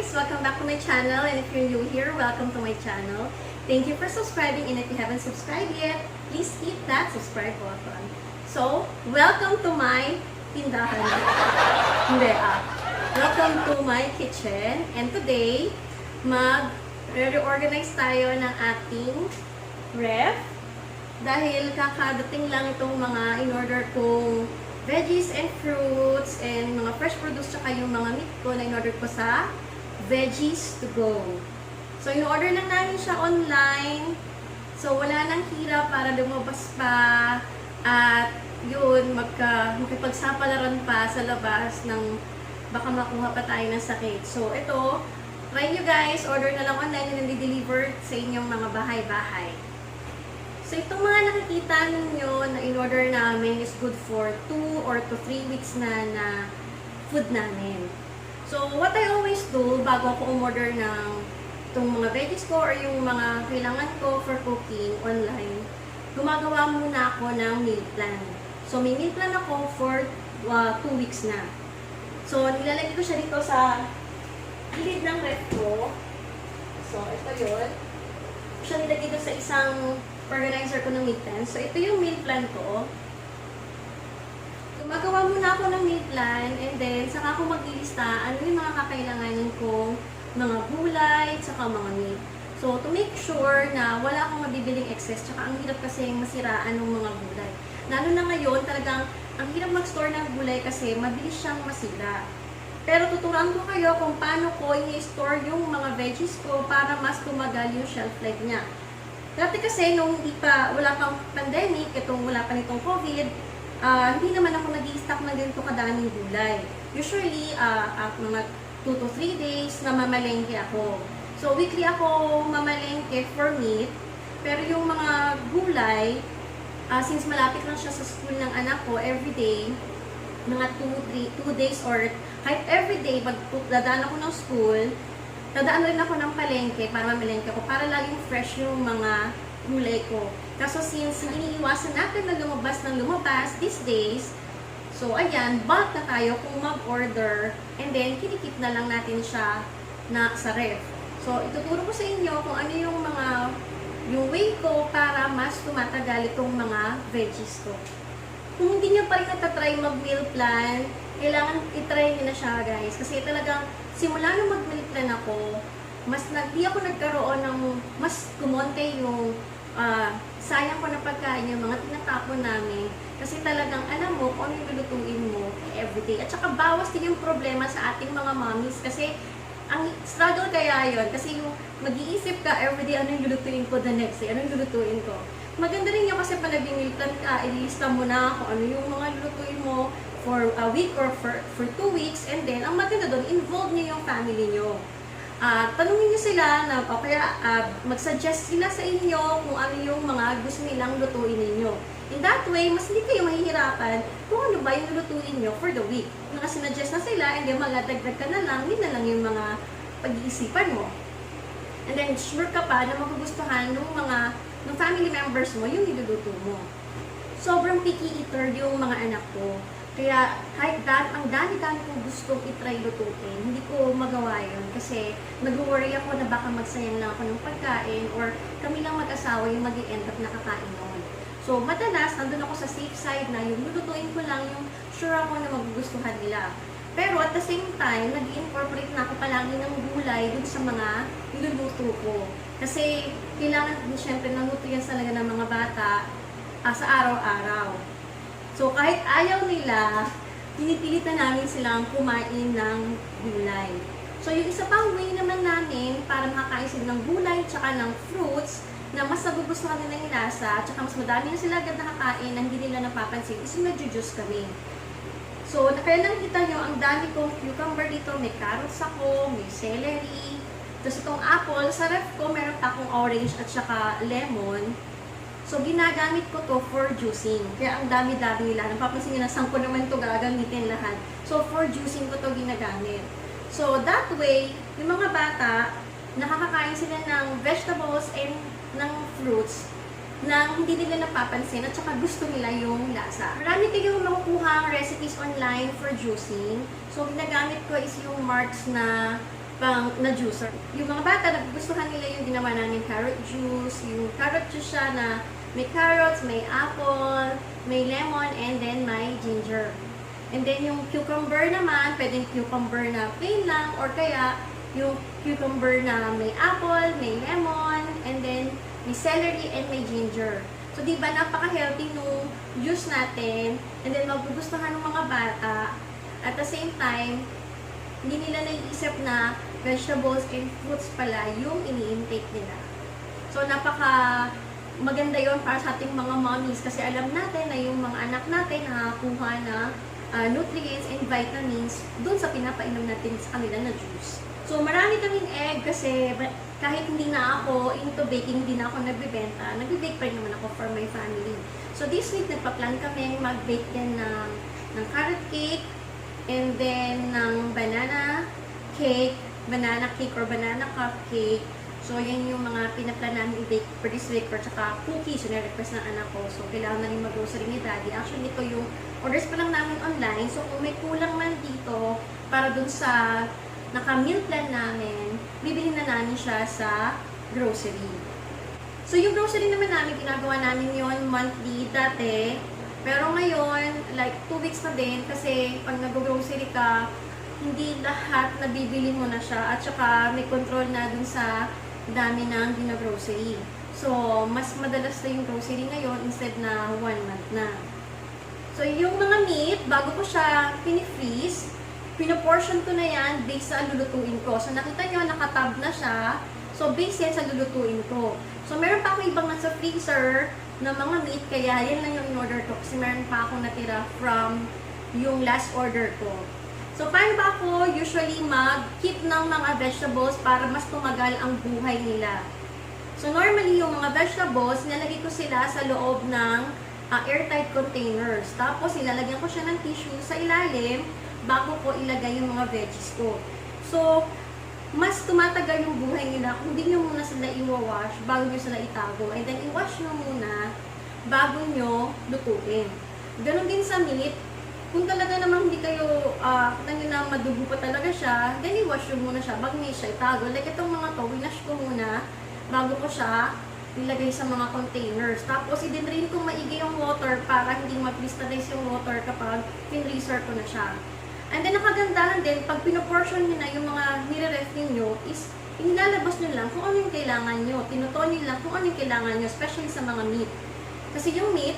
guys! Welcome back to my channel, and if you're new here, welcome to my channel. Thank you for subscribing, and if you haven't subscribed yet, please hit that subscribe button. So, welcome to my tindahan. Hindi Welcome to my kitchen, and today, mag-reorganize tayo ng ating ref dahil kakadating lang itong mga in-order kong veggies and fruits and mga fresh produce tsaka yung mga meat ko na in-order ko sa Veggies to Go. So, in-order lang namin siya online. So, wala nang hirap para lumabas pa at yun, makipagsapalaran pa sa labas ng baka makuha pa tayo ng sakit. So, ito, try nyo guys, order na lang online and i-deliver sa inyong mga bahay-bahay. So, itong mga nakikita ninyo na in-order namin is good for 2 or to 3 weeks na food namin. So, what I always do, bago ako umorder ng itong mga veggies ko or yung mga kailangan ko for cooking online, gumagawa muna ako ng meal plan. So, may meal plan ako for 2 weeks na. So, nilalagay ko siya dito sa gilid ng ref ko. So, ito yun. Siya nilagay dito sa isang organizer ko ng meal plan. So, ito yung meal plan ko. Gumagawa muna ako ng meal plan and then, saka ako maglilista ano yung mga kakailanganin kong mga gulay, saka mga meat. So, to make sure na wala akong mabibiling excess, saka ang hirap kasi masiraan ng mga gulay. Lalo na ngayon, talagang ang hirap mag-store ng gulay kasi mabilis siyang masira. Pero tuturuan ko kayo kung paano ko i-store yung mga veggies ko para mas tumagal yung shelf life niya. Dati kasi, nung wala pang pandemic, wala pa nitong COVID, hindi naman ako nag-i-stock ng ganito kadaming gulay. Usually, mga 2 to 3 days na mamalengke ako. So, weekly ako mamalengke for meat. Pero yung mga gulay, since malapit lang siya sa school ng anak ko, everyday, mga 2 days or kahit everyday, pag dadaan ako ng school, dadaan rin ako ng palengke para mamalengke ko, para laging fresh yung mga gulay ko. Kaso since iniiwasan natin na lumabas these days, so ayan, bulk na tayo kung mag-order and then kinikip na lang natin siya na sa ref. So ituturo ko sa inyo kung ano yung way ko para mas tumatagal itong mga veggies ko. Kung hindi nyo pa rin natatry mag-meal plan, kailangan itry nyo na siya guys. Kasi talagang simula nung mag-meal plan ako, di ako nagkaroon ng mas kumonte yung sayang ko na pagkain yung mga tinatapon namin. Kasi talagang alam mo kung ano yung lulutuin mo everyday. At saka bawas din yung problema sa ating mga mommies. Kasi ang struggle kaya yun. Kasi yung mag-iisip ka everyday ano yung lulutuin ko the next day. Ano yung lulutuin ko. Maganda rin yun kasi pag nag-meal plan ka, ilista mo na kung ano yung mga lulutuin mo for a week or for 2 weeks. And then, ang maganda doon, involve niyo yung family niyo. Tanungin niyo sila na mag-suggest sila sa inyo kung ano yung mga gusto nilang lutuin ninyo. In that way, mas hindi kayo mahihirapan kung ano ba yung lutuin nyo for the week. Nakasinuggest na sila, and then maladagdag ka na lang, yun na lang yung mga pag-iisipan mo. And then, sure ka pa na magugustuhan ng family members mo yung niluluto mo. Sobrang picky eater yung mga anak ko. Kaya kahit ang dami-dami kong gustong itry lutuin, hindi ko magawa yun. Kasi nag-worry ako na baka magsayang lang ako ng pagkain or kami lang mag-asawa yung mag-i-end up na kakain noon. So madalas, nandun ako sa safe side na yung lulutuin ko lang yung sure ako na magugustuhan nila. Pero at the same time, nag-incorporate na ako palagi ng gulay dun sa mga niluluto ko. Kasi kailangan din syempre ng nutrients talaga ng mga bata sa araw-araw. So, kahit ayaw nila, pinipilit na namin silang kumain ng gulay. So, yung isa pang way naman namin para makakain sila ng gulay tsaka ng fruits na mas nagugustuhan nila yung lasa tsaka mas madami na sila agad nakakain na hindi nila napapansin is yung nagjujuice kami. So, kaya nakikita nyo, ang dami kong cucumber dito. May carrots ako, may celery. Tapos itong apple, sa ref ko, meron pa akong orange at saka lemon. So, ginagamit ko to for juicing. Kaya ang dami-dami nila. Napapansin nyo na saan ko naman ito gagamitin lahat. So, for juicing ko to ginagamit. So, that way, yung mga bata, nakakakain sila ng vegetables and ng fruits na hindi nila napapansin at saka gusto nila yung lasa. Marami kayong makukuha recipes online for juicing. So, ginagamit ko is yung Marks na pang na juicer. Yung mga bata, nagugustuhan nila yung ginawa namin carrot juice. Yung carrot juice siya na may carrots, may apple, may lemon, and then may ginger. And then yung cucumber naman, pwedeng cucumber na plain lang, or kaya yung cucumber na may apple, may lemon, and then may celery and may ginger. So, di ba, napaka-healthy nung juice natin, and then magugustuhan ng mga bata. At the same time, hindi nila naiisip na vegetables and fruits pala yung ini-intake nila. So, napaka maganda yon para sa ating mga mommies kasi alam natin na yung mga anak natin nakakuha na nutrients and vitamins dun sa pinapainom natin sa kanila na juice. So, marami kaming egg kasi kahit hindi na ako into baking, hindi na ako nagbibenta, nagbe-bake pa rin naman ako for my family. So, this week, nagpa-plan kami mag-bake din ng carrot cake, and then ng banana cake or banana cupcake. So, yan yung mga pinaplan namin i-bake for this week, or tsaka cookies, yung na-request ng anak ko. So, kailangan na rin mag-grocery ni daddy. Actually, ito yung orders pa lang namin online. So, kung may kulang man dito, para dun sa naka-meal plan namin, bibili na namin siya sa grocery. So, yung grocery naman namin, ginagawa namin yon monthly dati. Pero ngayon, like 2 weeks na din, kasi pag nag-grocery ka, hindi lahat nabibili mo na siya. At saka, may control na dun sa dami ng gina-grocery. So, mas madalas na yung grocery ngayon instead na 1 month na. So, yung mga meat, bago ko siya pini-freeze, pinoportion ko na yan based sa lulutuin ko. So, nakita nyo, nakatab na siya. So, based yan sa lulutuin ko. So, meron pa ako ibang nasa freezer na mga meat, kaya yan lang yung in-order ko. Kasi meron pa akong natira from yung last order ko. So, paano ba ako usually mag-keep ng mga vegetables para mas tumagal ang buhay nila? So, normally, yung mga vegetables, nilalagay ko sila sa loob ng airtight containers. Tapos, ilalagyan ko siya ng tissue sa ilalim bago ko ilagay yung mga veggies ko. So, mas tumatagal yung buhay nila kung hindi nyo muna sila i-wash bago nyo sila itago. And then, i-wash nyo muna bago nyo lutuin. Ganon din sa meat. Kung talaga namang hindi kayo, kita nyo na madugo pa talaga siya, then i-wash nyo muna siya bago nyo siya itago. Like itong mga to, winash ko muna bago ko siya ilagay sa mga containers. Tapos, i-drain ko maigi yung water para hindi mag-crystallize yung water kapag pin-freezer ko na siya. And then, nakagandahan din, pag pinoportion nyo na yung mga nire-ref ninyo, is inilalabas nyo lang kung ano yung kailangan nyo. Tinutuan nyo lang kung ano yung kailangan nyo, especially sa mga meat. Kasi yung meat,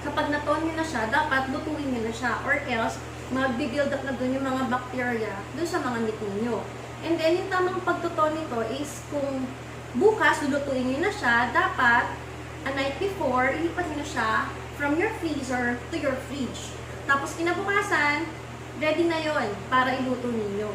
kapag na-tone nyo na siya, dapat lutuin nyo na siya. Or else, mag-build up na dun yung mga bacteria dun sa mga meat ninyo. And then, yung tamang pagtutone nito is kung bukas, lulutuin nyo na siya, dapat, a night before, ilipat nyo na siya from your freezer to your fridge. Tapos, kinabukasan, ready na yon para iluto ninyo.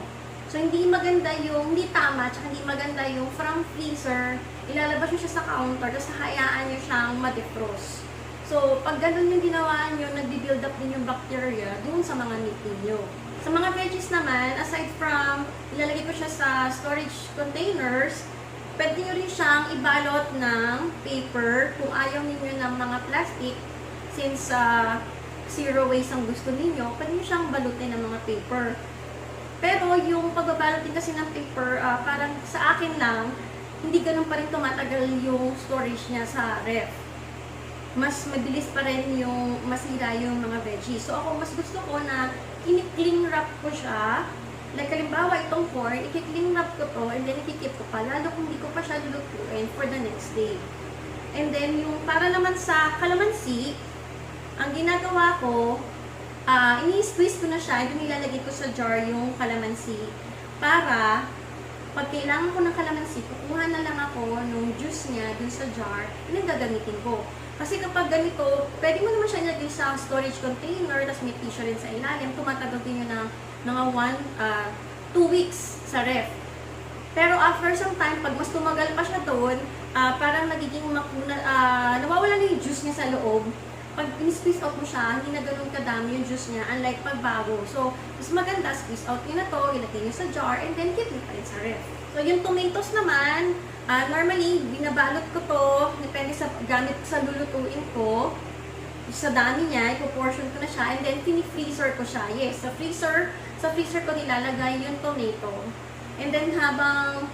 So, hindi maganda yung, hindi tama, tsaka hindi maganda yung from freezer, ilalabas nyo siya sa counter, tapos hayaan nyo siyang ma-defrost. So, pag ganun yung ginawa nyo, nagbi-build up din yung bacteria dun sa mga meat ninyo. Sa mga veggies naman, aside from, ilalagay ko siya sa storage containers, pwede nyo rin siyang ibalot ng paper kung ayaw ninyo ng mga plastic, since zero waste ang gusto ninyo, pwede nyo siyang balutin ng mga paper. Pero yung pagbabalot din kasi ng paper, parang sa akin lang, hindi ganun pa rin tumatagal yung storage niya sa ref. Mas mabilis pa rin yung masira yung mga veggies. So ako, mas gusto ko na ini-cling wrap ko siya. Like, halimbawa, itong corn, i-cling wrap ko to, and then i-keep ko pa, lalo kung hindi ko pa siya lulutuin for the next day. And then, yung para naman sa calamansi, ang ginagawa ko, ini-squeeze ko na siya, and nilalagay ko sa jar yung calamansi para pag kailangan ko ng calamansi, kukuha na lang ako nung juice niya dun sa jar, yun ang gagamitin ko. Kasi kapag ganito, pwede mo naman siya ilagay sa storage container, tapos may tissue rin sa ilalim, tumatagal din yun ng mga 2 weeks sa ref. Pero after some time, pag mas tumagal pa siya doon, parang nagiging nawawala na yung juice niya sa loob. Pag in-squeeze out mo siya, hindi na ganun kadami yung juice niya, unlike pag bago. So, mas maganda, squeeze out nyo na to, ilagay nyo sa jar, and then keep nyo pa rin sa ref. So, yung tomatoes naman, normally, binabalot ko to, depende sa gamit sa lulutuin ko. Sa dami niya, ipo-portion ko na siya, and then pini-freezer ko siya. Yes, sa freezer ko nilalagay yung tomato. And then habang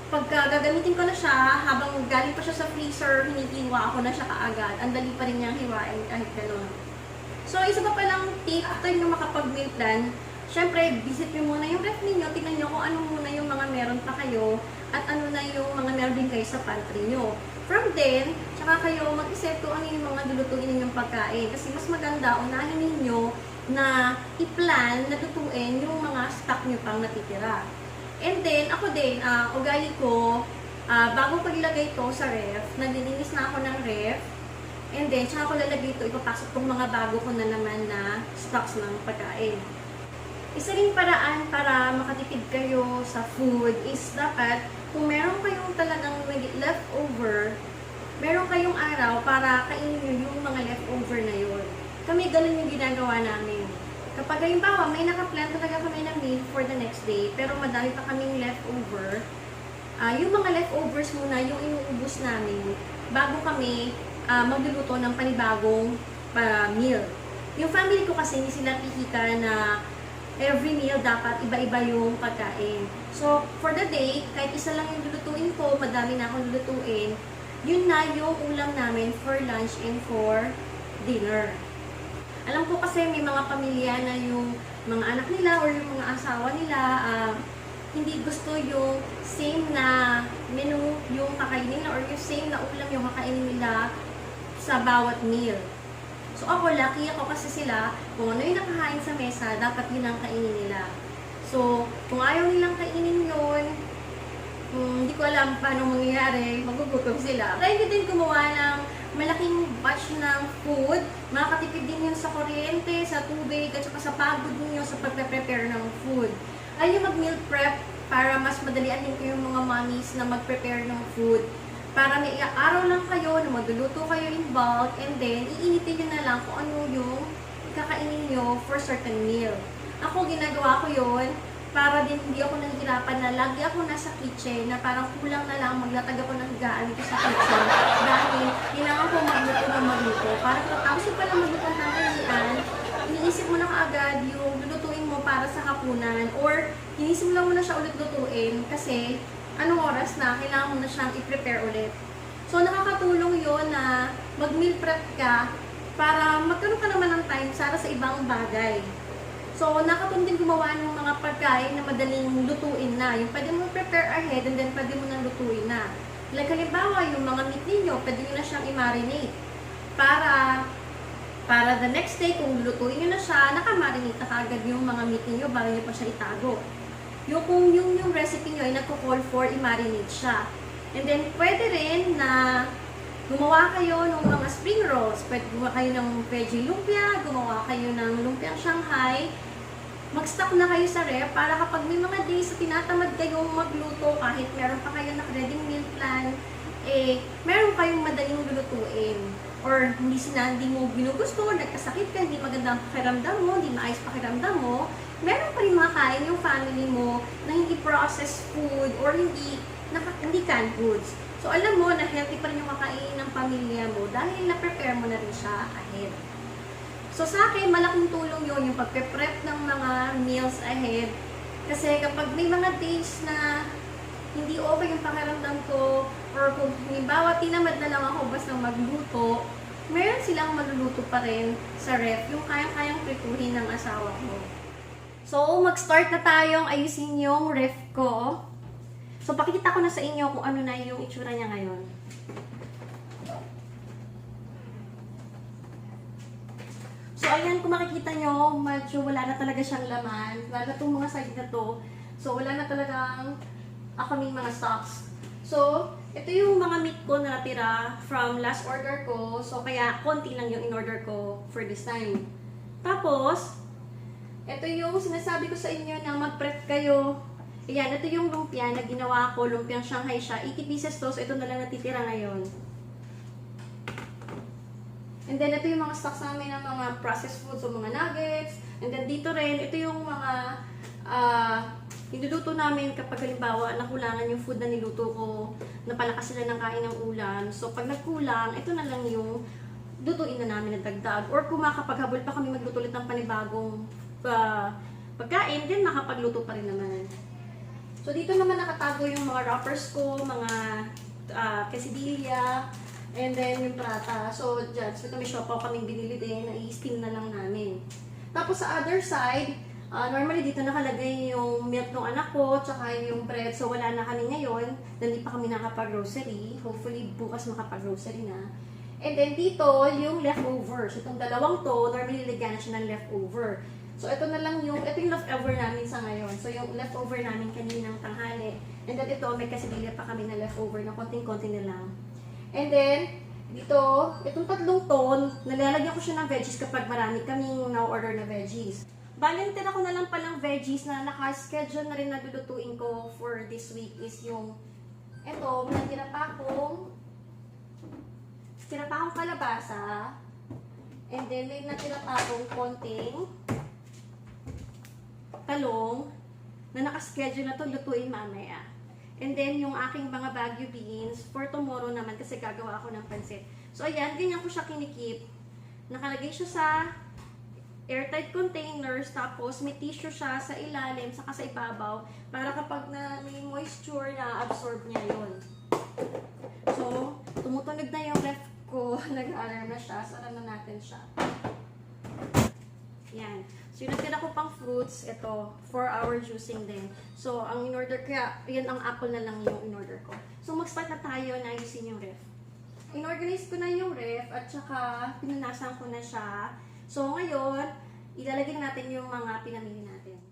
pagka gagamitin ko na siya, habang galing pa siya sa freezer, hinihiwa ako na siya kaagad. Ang dali pa rin niyang hiwain kahit gano'n. So, isa pa palang tip, after nyo makapag-meal plan, syempre, visit nyo muna yung ref ninyo, tingnan nyo kung ano muna yung mga meron pa kayo, at ano na yung mga meron din kayo sa pantry nyo. From then, tsaka kayo mag-isip kung ano yung mga lulutuin ninyong pagkain. Kasi mas maganda, unahin ninyo na i-plan na lutuin yung mga stock nyo pang natitira. And then, ako din, ugali ko, bago ko ilagay ito sa ref, naglilinis na ako ng ref. And then, tsaka ko lalagay ito, ipapasok itong mga bago ko na naman na stocks ng pagkain. Isa ring paraan para makatipid kayo sa food is dapat, kung meron kayong talagang leftover, meron kayong araw para kainin nyo yung mga leftover na yun. Kami ganun yung ginagawa namin. Kapag halimbawa, may nakaplan talaga kami ng meal for the next day, pero madami pa kaming leftover, yung mga leftovers muna yung inuubos namin bago kami magluluto ng panibagong meal. Yung family ko kasi hindi sila pihika na every meal dapat iba-iba yung pagkain. So, for the day, kahit isa lang yung lulutuin ko, madami na akong lulutuin, yun na yung ulam namin for lunch and for dinner. Alam ko kasi may mga pamilya na yung mga anak nila or yung mga asawa nila hindi gusto yung same na menu yung kakainin nila or yung same na ulam yung kakainin nila sa bawat meal. So ako, lucky ako kasi sila, kung ano yung nakahain sa mesa, dapat yun ang kainin nila. So, kung ayaw nilang kainin yun, hindi ko alam paano mangyayari, magugutom sila. Try ko din gumawa ng malaking batch ng food. Makakatipid din yun sa kuryente, sa tubig, at saka sa pagod ninyo sa pagpe-prepare ng food. Ay yung mag-meal prep para mas madalian din kayo mga mommies na mag-prepare ng food. Para may araw lang kayo na magluluto kayo in bulk and then iinitin nyo na lang kung ano yung kakainin nyo for certain meal. Ako, ginagawa ko yun para din hindi ako nahihirapan na lagi ako nasa kitchen na parang kulang na lang maglatag ako ng higaan dito sa kitchen dahil kailangan ko magluto. Para tapos yung pala magluto ng tanghalian, iniisip mo na kaagad yung lulutuin mo para sa hapunan or iniisip mo lang muna siya ulit lutuin kasi anong oras na, kailangan mo na siyang i-prepare ulit. So, nakakatulong yon na mag-meal prep ka para magkaroon ka naman ng time para sa ibang bagay. So, nakatulong din gumawa ng mga pagkain na madaling lutuin na. Yung pwede mo prepare ahead and then pwede mo nang lutuin na. Like halimbawa, yung mga meat ninyo, pwede nyo na siyang i-marinate. Para the next day, kung lutuin nyo na siya, nakamarinate na kagad yung mga meat ninyo bago nyo pa siya itago. Kung yung recipe nyo ay nagko-call for i-marinate siya. And then, pwede rin na gumawa kayo ng mga spring rolls. Pwede gumawa kayo ng veggie lumpia, gumawa kayo ng lumpiang Shanghai. Mag-stock na kayo sa ref para kapag may mga days na tinatamad kayong magluto, kahit meron pa kayo na-ready meal plan, meron kayong madaling lulutuin. Or hindi mo ginugusto, nagkasakit ka, hindi magandang pakiramdam mo, hindi maayos pakiramdam mo, meron pa rin makain yung family mo na hindi processed food or hindi canned goods. So, alam mo na healthy pa rin yung makain ng pamilya mo dahil na-prepare mo na rin siya ahead. So, sa akin, malaking tulong yun yung pagpe-prep ng mga meals ahead. Kasi kapag may mga days na hindi okay yung pakiramdam ko or kung halimbawa tinamad na lang ako basta magluto, meron silang maluluto pa rin sa ref yung kayang-kayang prituhin ng asawa ko. So, mag-start na tayong ayusin yung ref ko. So, pakikita ko na sa inyo kung ano na yung itsura niya ngayon. So, ayan, kung makikita nyo, medyo wala na talaga siyang laman. Lalo itong mga side na to. So, wala na talagang kaming mga stocks. So, ito yung mga meat ko na natira from last order ko. So, kaya konti lang yung in-order ko for this time. Tapos, ito yung sinasabi ko sa inyo na mag-prep kayo. Ayan, ito yung lumpia na ginawa ko. Lumpiang Shanghai siya. 80 pieces to. So, ito na lang natitira ngayon. And then, ito yung mga stocks namin ng mga processed foods. So, mga nuggets. And then, dito rin, ito yung mga niluluto namin kapag halimbawa nakulangan yung food na niluto ko. Napalakas sila ng kain ng ulam. So, pag nagkulang, ito na lang yung lutuin na namin na dagdag. Or kung makapaghabol pa kami magluto ulit ng panibagong pagkain, then makapagluto pa rin naman. So, dito naman nakatago yung mga wrappers ko, mga quesadilla, and then yung prata. So, dyan, so may siopaw kaming binili din, na-i-steam na lang namin. Tapos sa other side, normally dito nakalagay yung milk ng anak ko, tsaka yung bread. So, wala na kami ngayon, hindi pa kami nakapag-grocery. Hopefully, bukas makapag-grocery na. And then dito, yung leftovers. Itong dalawang to, normally nilagyan na siya ng leftover. So, ito na lang yung leftover namin sa ngayon. So, yung leftover namin kaninang tanghali. And then ito, may kasidilya pa kami na leftover na konting-konti na lang. And then, dito, itong tatlong ton, nalalagyan ko siya ng veggies kapag marami kaming na-order na veggies. Bali, tira ko na lang palang veggies na naka-schedule na rin na lulutuin ko for this week is yung, ito, may tira pa akong kalabasa. And then, may natira pa akong konting talong na naka-schedule na to lutuin mamaya. And then, yung aking mga Baguio beans, for tomorrow naman kasi gagawa ako ng pansit. So, ayan, ganyan ko siya kinikip. Nakalagay siya sa airtight containers, tapos may tissue siya sa ilalim, saka sa ibabaw, para kapag na may moisture na absorb niya yon. So, tumutunog na yung ref ko, nag-alarm na siya, sara na natin siya. Yan. So, yung natira ko pang fruits, ito, 4-hour juicing din. So, ang in-order, kaya, yan ang apple na lang yung in-order ko. So, mag-start na tayo na ayusin yung ref. In-organize ko na yung ref, at saka, pinunasan ko na siya. So, ngayon, ilalagay natin yung mga pinamili natin.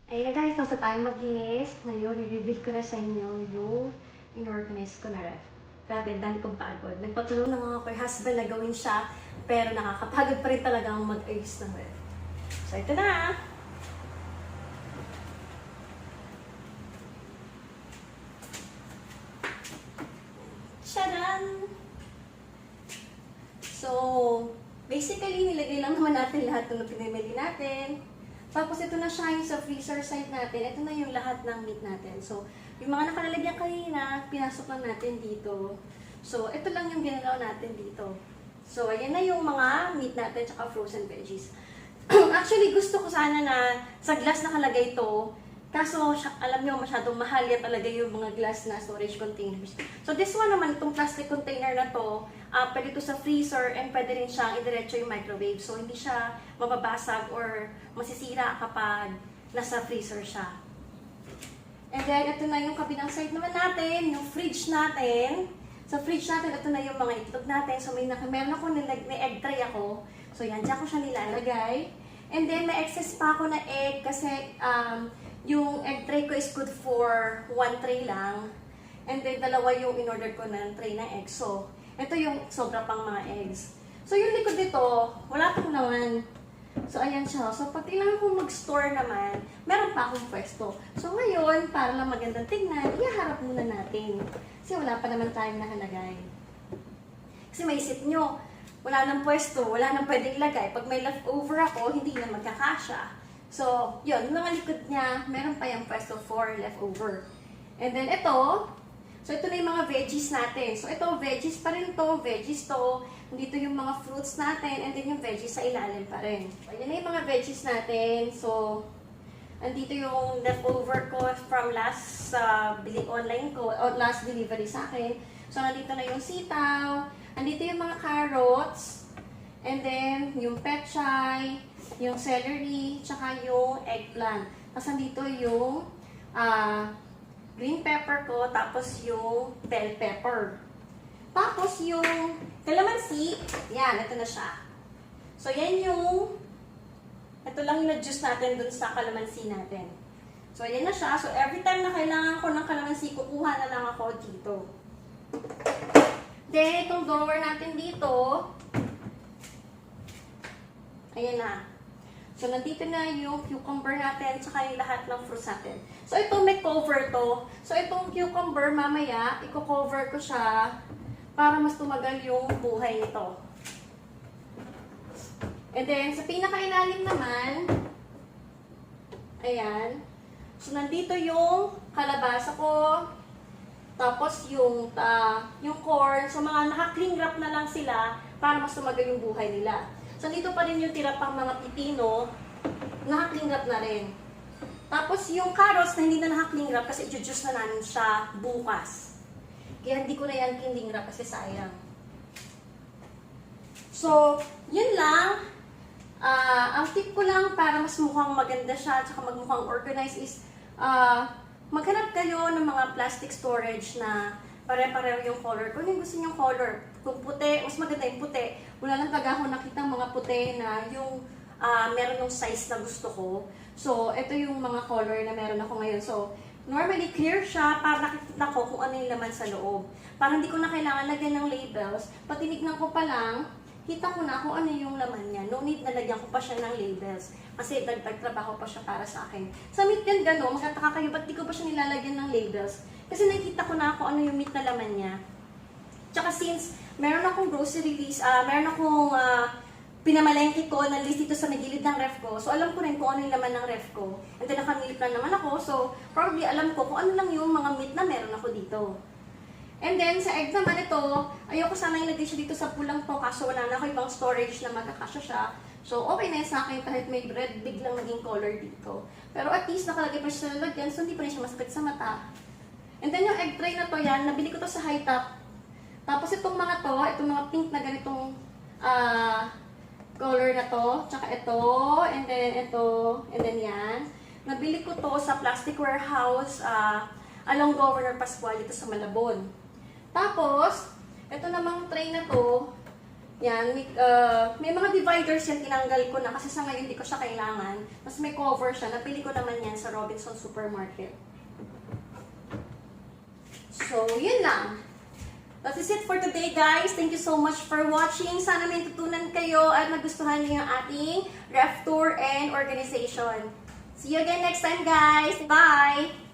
Ayan guys, nasa tayo maglinis. Ngayon, i-reveal ko na sa inyo yung in-organize ko na ref. Grabe, dahil kong pagod. Nagpatulong ng mga kay husband na gawin siya, pero nakakapagod pa rin talaga ang mag-ayos ng ref. So, ito na. Tcharan! So, basically, nilagay lang naman natin lahat ng pinamili natin. Tapos ito na siya yung sa freezer side natin. Ito na yung lahat ng meat natin. So, yung mga nakalalagyan kanina, pinasok lang natin dito. So, ito lang yung ginalaw natin dito. So, ayan na yung mga meat natin tsaka frozen veggies. Actually, gusto ko sana na sa glass nakalagay ito. Kaso, alam nyo, masyadong mahal yan talaga yung mga glass na storage containers. So, this one naman, itong plastic container na to, pwede ito sa freezer and pwede rin siyang idiretso yung microwave. So, hindi siya mababasag or masisira kapag nasa freezer siya. And then, ito na yung kabilang side naman natin, yung fridge natin. Sa fridge natin, ito na yung mga itlog natin. So, meron ako may egg tray ako. So, yan, dyan ko siya nilalagay. And then, may excess pa ako na egg kasi yung egg tray ko is good for 1 tray lang. And then, dalawa yung in-order ko na tray na egg. So, ito yung sobra pang mga eggs. So, yung likod dito, wala pang laman. So, ayan siya. So, pag kailangan kong mag-store naman, meron pa akong pwesto. So, ngayon, para lang magandang tingnan, iharap muna natin. Kasi wala pa naman tayong nakalagay. Kasi maisip nyo, wala nang pwesto, wala nang pwedeng lagay. Pag may leftover ako, hindi na magkakasya. So, yun, yung mga likod niya, meron pa yung pwesto for leftover. And then, ito na yung mga veggies natin. So, ito, veggies pa rin to, veggies to. Dito yung mga fruits natin, and then yung veggies sa ilalim pa rin. So, yan na yung mga veggies natin. So, andito yung leftover ko from last biling online ko, o last delivery sa akin. So, nandito na yung sitaw, andito yung mga carrots, and then yung pechay, yung celery, tsaka yung eggplant. Tapos nandito yung green pepper ko, tapos yung bell pepper. Tapos yung calamansi, yan, ito na siya. So yan ito lang yung na-juice natin dun sa calamansi natin. So yan na siya. So every time na kailangan ko ng calamansi, kukuha na lang ako dito. Then itong drawer natin dito, ayan na. So, nandito na yung cucumber natin, tsaka yung lahat ng fruits natin. So, ito may cover to. So, itong cucumber, mamaya, i-cover ko siya para mas tumagal yung buhay nito. And then, sa pinakailalim naman, ayan. So, nandito yung kalabasa ko, tapos yung corn. So, mga naka-cling wrap na lang sila para mas tumagal yung buhay nila. So, dito pa rin yung tira pang mga pipino, naka-cling wrap na rin. Tapos, yung carrots na hindi na naka-cling wrap kasi i-juice na namin siya bukas. Kaya hindi ko na yan cling wrap kasi sayang. So, yun lang. Ang tip ko lang para mas mukhang maganda siya at saka magmukhang organized is maghanap kayo ng mga plastic storage na pare-pareho yung color. Kung yung gusto niyong color, kung puti, mas maganda yung puti. Wala lang taga ako nakita mga puti na yung meron yung size na gusto ko. So, ito yung mga color na meron ako ngayon. So, normally clear siya para nakikita ko kung ano yung laman sa loob. Para hindi ko na kailangan lagyan ng labels. Pag tinignan ko pa lang, kita ko na kung ano yung laman niya. No need na lagyan ko pa siya ng labels. Kasi dagdag trabaho pa siya para sa akin. Sa meat din gano'n, magtataka kayo, ba't di ko pa siya nilalagyan ng labels? Kasi nakikita ko na kung ano yung meat na laman niya. Tsaka since meron akong grocery list, meron akong pinamalengke ko na list dito sa nagilid ng ref ko. So alam ko rin kung ano yung laman ng ref ko. And then nakamili plan naman ako. So probably alam ko kung ano lang yung mga meat na meron ako dito. And then sa egg naman ito, ayoko sana ilagay siya dito sa pulang to kaso wala na ako ibang storage na magkakasya siya. So okay na yun sa akin kahit may red biglang naging color dito. Pero at least nakalagay pa siya sa lalagyan so hindi pa rin siya masakit sa mata. And then yung egg tray na to yan, nabili ko to sa High Top. Tapos itong mga to, itong mga pink na ganitong color na to, tsaka ito, and then yan. Nabili ko to sa Plastic Warehouse along Governor Pascual dito sa Malabon. Tapos, ito namang tray na to, Yan, may mga dividers yan, tinanggal ko na kasi sa ngayon hindi ko siya kailangan. Mas may cover siya, napili ko naman yan sa Robinson Supermarket. So, yun lang. That is it for today, guys. Thank you so much for watching. Sana may tutunan kayo at nagustuhan niyo yung ating ref tour and organization. See you again next time, guys. Bye!